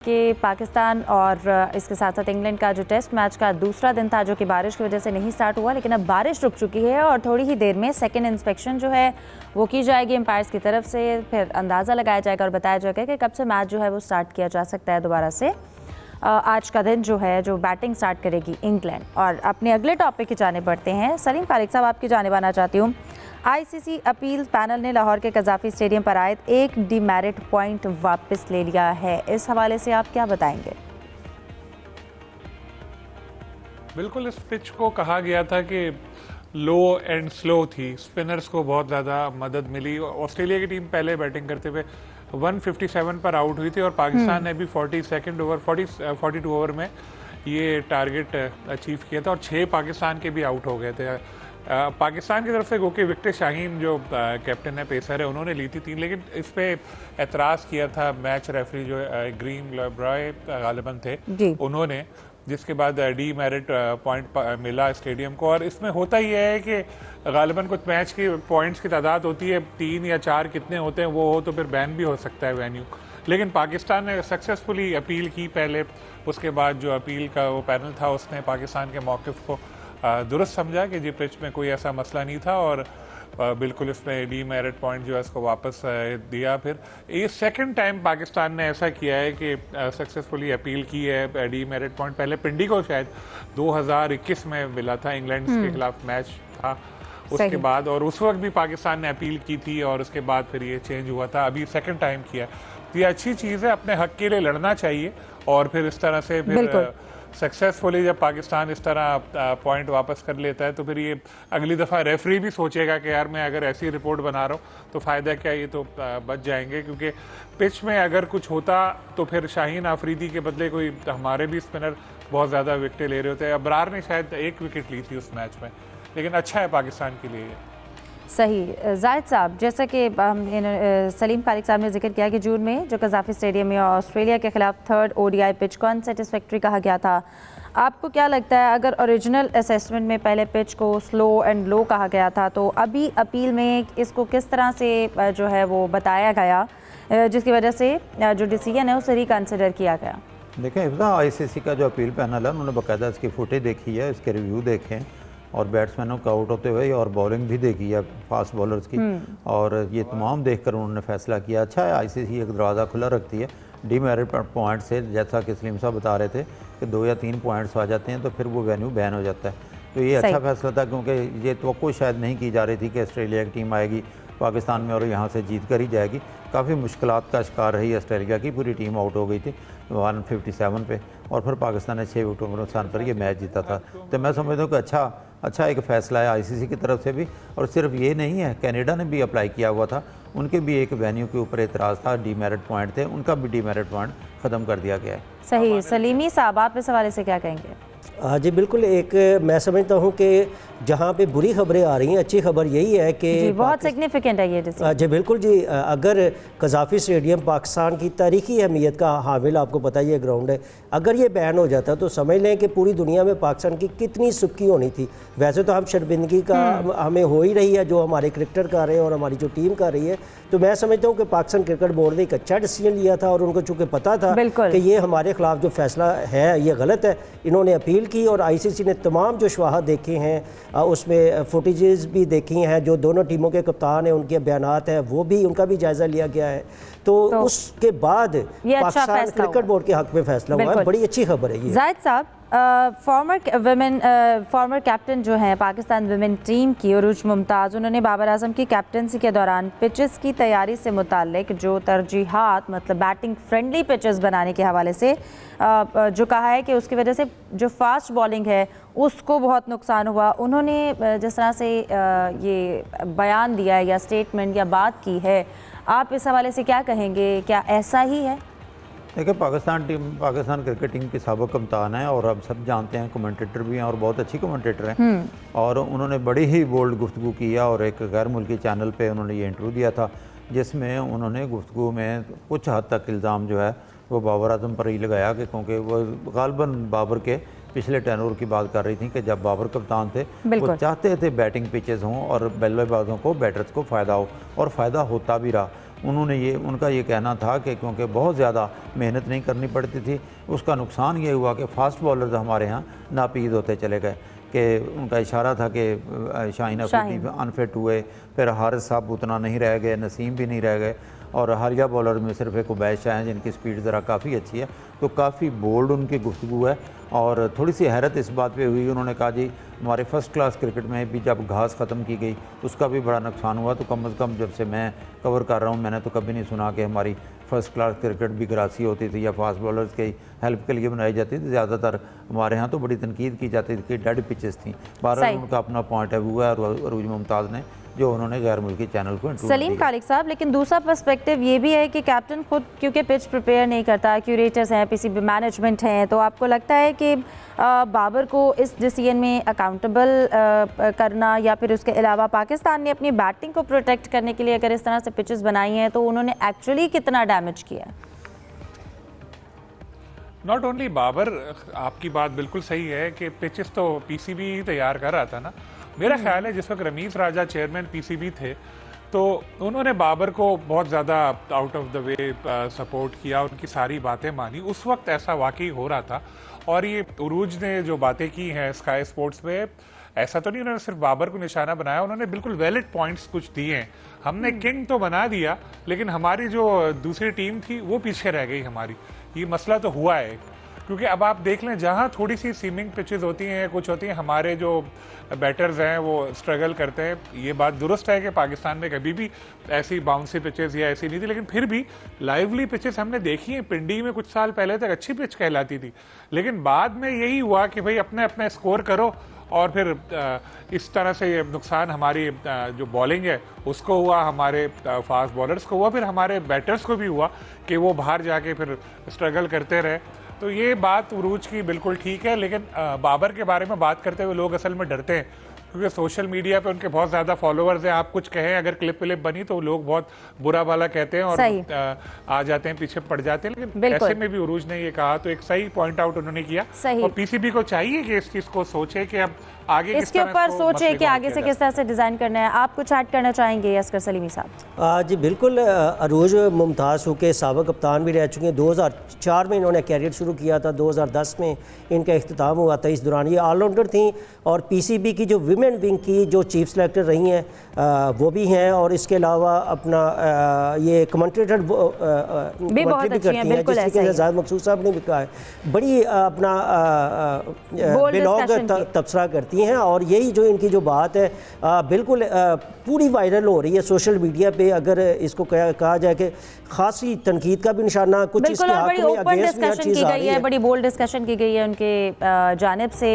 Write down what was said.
कि पाकिस्तान और इसके साथ साथ इंग्लैंड का जो टेस्ट मैच का दूसरा दिन था जो कि बारिश की वजह से नहीं स्टार्ट हुआ, लेकिन अब बारिश रुक चुकी है और थोड़ी ही देर में सेकंड इंस्पेक्शन जो है वो की जाएगी एम्पायर्स की तरफ से। फिर अंदाज़ा लगाया जाएगा और बताया जाएगा कि कब से मैच जो है वो स्टार्ट किया जा सकता है दोबारा से। आज का दिन जो है जो बैटिंग स्टार्ट करेगी इंग्लैंड। और अपने अगले टॉपिक की जाने बढ़ते हैं। सलीम खालिक साहब, आपकी जानिब आना चाहती हूँ। आईसीसी अपील पैनल ने लाहौर के कज़ाफ़ी स्टेडियम पर आयद एक डीमेरिट पॉइंट वापस ले लिया है। इस हवाले से आप क्या बताएंगे? बिल्कुल, इस पिच को कहा गया था कि लो एंड स्लो थी, स्पिनर्स को बहुत ज़्यादा मदद मिली। ऑस्ट्रेलिया की टीम पहले बैटिंग करते हुए 157 पर आउट हुई थी और पाकिस्तान ने भी 42 ओवर में ये टारगेट अचीव किया था और 6 पाकिस्तान के भी आउट हो गए थे। पाकिस्तान की तरफ से गोके विक्टर शाहीन जो कैप्टन है, पेसर है, उन्होंने ली थी 3, लेकिन इस पे एतराज़ किया था मैच रेफरी जो ग्रीन लब्रॉय गालिबन थे उन्होंने, जिसके बाद डीमेरिट पॉइंट मिला स्टेडियम को। और इसमें होता ही है कि गालिबन कुछ मैच की पॉइंट्स की तादाद होती है 3 या 4, कितने होते हैं वो हो तो फिर बैन भी हो सकता है वेन्यू। लेकिन पाकिस्तान ने सक्सेसफुली अपील की पहले, उसके बाद जो अपील का वो पैनल था उसने पाकिस्तान के मौक़िफ़ को दुरुस्त समझा कि जी पिच में कोई ऐसा मसला नहीं था और बिल्कुल इसमें डीमेरिट पॉइंट जो है इसको वापस दिया। फिर ये सेकंड टाइम पाकिस्तान ने ऐसा किया है कि सक्सेसफुली अपील की है डीमेरिट पॉइंट। पहले पिंडी को शायद 2021 में मिला था, इंग्लैंड के खिलाफ मैच था उसके बाद, और उस वक्त भी पाकिस्तान ने अपील की थी और उसके बाद फिर ये चेंज हुआ था। अभी सेकंड टाइम किया। तो ये अच्छी चीज़ है, अपने हक के लिए लड़ना चाहिए और फिर इस तरह से फिर सक्सेसफुली जब पाकिस्तान इस तरह पॉइंट वापस कर लेता है तो फिर ये अगली दफ़ा रेफरी भी सोचेगा कि यार मैं अगर ऐसी रिपोर्ट बना रहा हूँ तो फ़ायदा क्या, ये तो बच जाएंगे। क्योंकि पिच में अगर कुछ होता तो फिर शाहीन आफरीदी के बदले कोई हमारे भी स्पिनर बहुत ज़्यादा विकेटें ले रहे होते। अबरार ने शायद 1 विकेट ली थी उस मैच में, लेकिन अच्छा है पाकिस्तान के लिए। सही। जाहिद साहब, जैसा कि सलीम खालिक साहब ने जिक्र किया कि जून में जो कज़ाफ़ी स्टेडियम में ऑस्ट्रेलिया के खिलाफ थर्ड ओडीआई पिच को अनसेटिस्फैक्ट्री कहा गया था, आपको क्या लगता है अगर ओरिजिनल असेसमेंट में पहले पिच को स्लो एंड लो कहा गया था तो अभी अपील में इसको किस तरह से जो है वो बताया गया जिसकी वजह से जो डिसीजन है उसे रिकन्सिडर किया गया? देखें इब्दा, आईसीसी का जो अपील पैनल है उन्होंने बाकायदा इसकी फुटेज देखी है, इसके रिव्यू देखें और बैट्समैनों को आउट होते हुए और बॉलिंग भी देखी है फास्ट बॉलर्स की, और ये तमाम देखकर उन्होंने फैसला किया। अच्छा है, आईसीसी एक दरवाज़ा खुला रखती है डीमेरिट पॉइंट से, जैसा कि सलीम साहब बता रहे थे कि 2 या 3 पॉइंट्स आ जाते हैं तो फिर वो वेन्यू बैन हो जाता है। तो ये अच्छा फैसला था, क्योंकि ये तवक्को शायद नहीं की जा रही थी कि ऑस्ट्रेलिया की टीम आएगी पाकिस्तान में और यहाँ से जीत कर ही जाएगी। काफ़ी मुश्किलात का शिकार रही ऑस्ट्रेलिया की, पूरी टीम आउट हो गई थी 157 पे और फिर पाकिस्तान ने 6 विकेटों के नुकसान पर ये मैच जीता था। तो मैं समझता हूँ कि अच्छा एक फ़ैसला है आईसीसी की तरफ से भी। और सिर्फ ये नहीं है, कनाडा ने भी अप्लाई किया हुआ था, उनके भी एक वेन्यू के ऊपर एतराज़ था, डीमेरिट पॉइंट थे, उनका भी डीमेरिट पॉइंट ख़त्म कर दिया गया है। सही। सलीमी साहब, आप इस हवाले से क्या कहेंगे? हाँ जी, बिल्कुल। एक मैं समझता हूँ कि जहाँ पे बुरी खबरें आ रही हैं, अच्छी खबर यही है कि बहुत सिग्निफिकेंट है ये डिसीजन। जी बिल्कुल जी। अगर कज़ाफ़ी स्टेडियम पाकिस्तान की तारीखी अहमियत का हामिल, आपको पता ही है, ग्राउंड है, अगर ये बैन हो जाता तो समझ लें कि पूरी दुनिया में पाकिस्तान की कितनी सुक्की होनी थी। वैसे तो हम शर्मिंदगी का हमें हो ही रही है जो हमारे क्रिकेटर कर रहे हैं और हमारी जो टीम कर रही है। तो मैं समझता हूँ कि पाकिस्तान क्रिकेट बोर्ड ने एक अच्छा डिसीजन लिया था और उनको चूँकि पता था कि ये हमारे खिलाफ जो फैसला है ये गलत है, इन्होंने अपील की और आईसीसी ने तमाम जो शवाहद देखे हैं उसमें फुटेजेस भी देखी हैं, जो दोनों टीमों के कप्तान हैं उनके बयानात हैं वो भी, उनका भी जायज़ा लिया गया है। तो उसके बाद पाकिस्तान क्रिकेट बोर्ड के हक में फैसला हुआ है। बड़ी अच्छी खबर है ये। जाहिद साहब, फॉर्मर कैप्टन जो हैं पाकिस्तान विमेन टीम की उरूज मुमताज़, उन्होंने बाबर आजम की कैप्टनसी के दौरान पिचेस की तैयारी से मुताल्लिक जो तरजीहात, मतलब बैटिंग फ्रेंडली पिचेस बनाने के हवाले से जो कहा है कि उसकी वजह से जो फास्ट बॉलिंग है उसको बहुत नुकसान हुआ। उन्होंने जिस तरह से ये बयान दिया है या स्टेटमेंट या बात की है, आप इस हवाले से क्या कहेंगे? क्या ऐसा ही है? देखिए, पाकिस्तान क्रिकेट टीम की साबिक़ कप्तान है और अब सब जानते हैं, कमेंटेटर भी हैं और बहुत अच्छी कमेंटेटर हैं, और उन्होंने बड़ी ही बोल्ड गुफ्तगू किया और एक गैर मुल्की चैनल पे उन्होंने ये इंटरव्यू दिया था जिसमें उन्होंने गुफ्तगू में कुछ हद तक इल्ज़ाम जो है वो बाबर आजम पर ही लगाया कि क्योंकि वो गालबन बाबर के पिछले टेनोर की बात कर रही थी कि जब बाबर कप्तान थे वो चाहते थे बैटिंग पिचेस हों और बल्लेबाजों को, बैटर्स को फ़ायदा हो, और फ़ायदा होता भी रहा। उनका ये कहना था कि क्योंकि बहुत ज़्यादा मेहनत नहीं करनी पड़ती थी, उसका नुकसान ये हुआ कि फ़ास्ट बॉलर्स हमारे यहाँ नापीद होते चले गए। कि उनका इशारा था कि शाहीन अफरीदी अनफिट हुए, फिर हारिस साहब उतना नहीं रह गए, नसीम भी नहीं रह गए, और हालिया बॉलर में सिर्फ एक उबैश शाह हैं जिनकी स्पीड ज़रा काफ़ी अच्छी है। तो काफ़ी बोल्ड उनकी गुफ्तगू है। और थोड़ी सी हैरत इस बात पे हुई, उन्होंने कहा जी हमारे फर्स्ट क्लास क्रिकेट में भी जब घास ख़त्म की गई उसका भी बड़ा नुकसान हुआ, तो कम अज़ कम जब से मैं कवर कर रहा हूँ मैंने तो कभी नहीं सुना कि हमारी फर्स्ट क्लास क्रिकेट भी ग्रासी होती थी या फास्ट बॉलर्स की हेल्प के लिए बनाई जाती थी। ज़्यादातर हमारे यहाँ तो बड़ी तनकीद की जाती थी कि डेड पिचेस थी। बहरहाल उनका अपना पॉइंट ऑफ व्यू है अरूज मुमताज़ ने जो उन्होंने गैर मुल्की चैनल को सलीम खालिक साहब, लेकिन दूसरा पर्सपेक्टिव ये भी है कि कैप्टन खुद क्योंकि पिच प्रिपेयर नहीं करता, क्यूरेटर्स हैं, पीसीबी मैनेजमेंट हैं, तो आपको लगता है कि बाबर को इस डिसीजन में अकाउंटेबल करना, या फिर उसके अलावा पाकिस्तान ने अपनी बैटिंग को प्रोटेक्ट करने के लिए अगर इस तरह से पिचेस बनाई हैं तो उन्होंने एक्चुअली कितना डैमेज किया है? नॉट ओनली बाबर, आपकी बात बिल्कुल सही है कि पिचेस तो पीसीबी ही तैयार कर रहा था ना। मेरा ख्याल है जिस वक्त रमीज़ राजा चेयरमैन पीसीबी थे तो उन्होंने बाबर को बहुत ज़्यादा out of the way support किया, उनकी सारी बातें मानी। उस वक्त ऐसा वाकई हो रहा था। और ये उरूज ने जो बातें की हैं स्काई स्पोर्ट्स पे, ऐसा तो नहीं उन्होंने सिर्फ बाबर को निशाना बनाया, उन्होंने बिल्कुल वैलिड पॉइंट्स कुछ दिए हैं। हमने किंग तो बना दिया लेकिन हमारी जो दूसरी टीम थी वो पीछे रह गई हमारी। ये मसला तो हुआ है, क्योंकि अब आप देख लें जहाँ थोड़ी सी सीमिंग पिचेस होती हैं, कुछ होती हैं, हमारे जो बैटर्स हैं वो स्ट्रगल करते हैं। ये बात दुरुस्त है कि पाकिस्तान में कभी भी ऐसी बाउंसी पिचेस या ऐसी नहीं थी, लेकिन फिर भी लाइवली पिचेस हमने देखी हैं। पिंडी में कुछ साल पहले तक अच्छी पिच कहलाती थी, लेकिन बाद में यही हुआ कि भाई अपने अपने स्कोर करो, और फिर इस तरह से ये नुकसान हमारी जो बॉलिंग है उसको हुआ, हमारे फास्ट बॉलर्स को हुआ, फिर हमारे बैटर्स को भी हुआ कि वो बाहर जाके फिर स्ट्रगल करते रहे। तो ये बात उरूज की बिल्कुल ठीक है, लेकिन बाबर के बारे में बात करते हुए लोग असल में डरते हैं, क्योंकि सोशल मीडिया पे उनके बहुत ज़्यादा फॉलोअर्स हैं। आप कुछ कहें अगर क्लिप विलिप बनी तो लोग बहुत बुरा भला कहते हैं और आ जाते हैं, पीछे पड़ जाते हैं। लेकिन ऐसे में भी उरूज ने ये कहा तो एक सही पॉइंट आउट उन्होंने किया, और पीसीबी को चाहिए कि इस चीज़ को सोचे कि अब आगे इसके ऊपर सोचे कि आगे से किस तरह से डिज़ाइन करना है। आप कुछ ऐड करना चाहेंगे असगर सलीमी साहब? जी बिल्कुल, अरूज मुमताज़ के साबिक़ कप्तान भी रह चुके हैं। 2004 में इन्होंने कैरियर शुरू किया था, 2010 में इनका इख्तिताम हुआ था। इस दौरान ये ऑलराउंडर थी, और पीसीबी की जो विमेन विंग की जो चीफ सेलेक्टर रही हैं वो भी हैं, और इसके अलावा अपना ये कमेंटेटर भी करती हैं, जिसके ज़ाहिद मकसूद साहब ने भी कहा है, बड़ी अपना बेलौग तबसरा करती हैं। और यही जो इनकी जो बात है बिल्कुल पूरी वायरल हो रही है सोशल मीडिया पे। अगर इसको कहा जाए कि खासी तनकीद का भी निशाना कुछ इसके हाथ में अगेंस्ट भी हर चीज़ आ रही है। बड़ी बोल्ड डिस्कशन की गई है उनके जानिब से।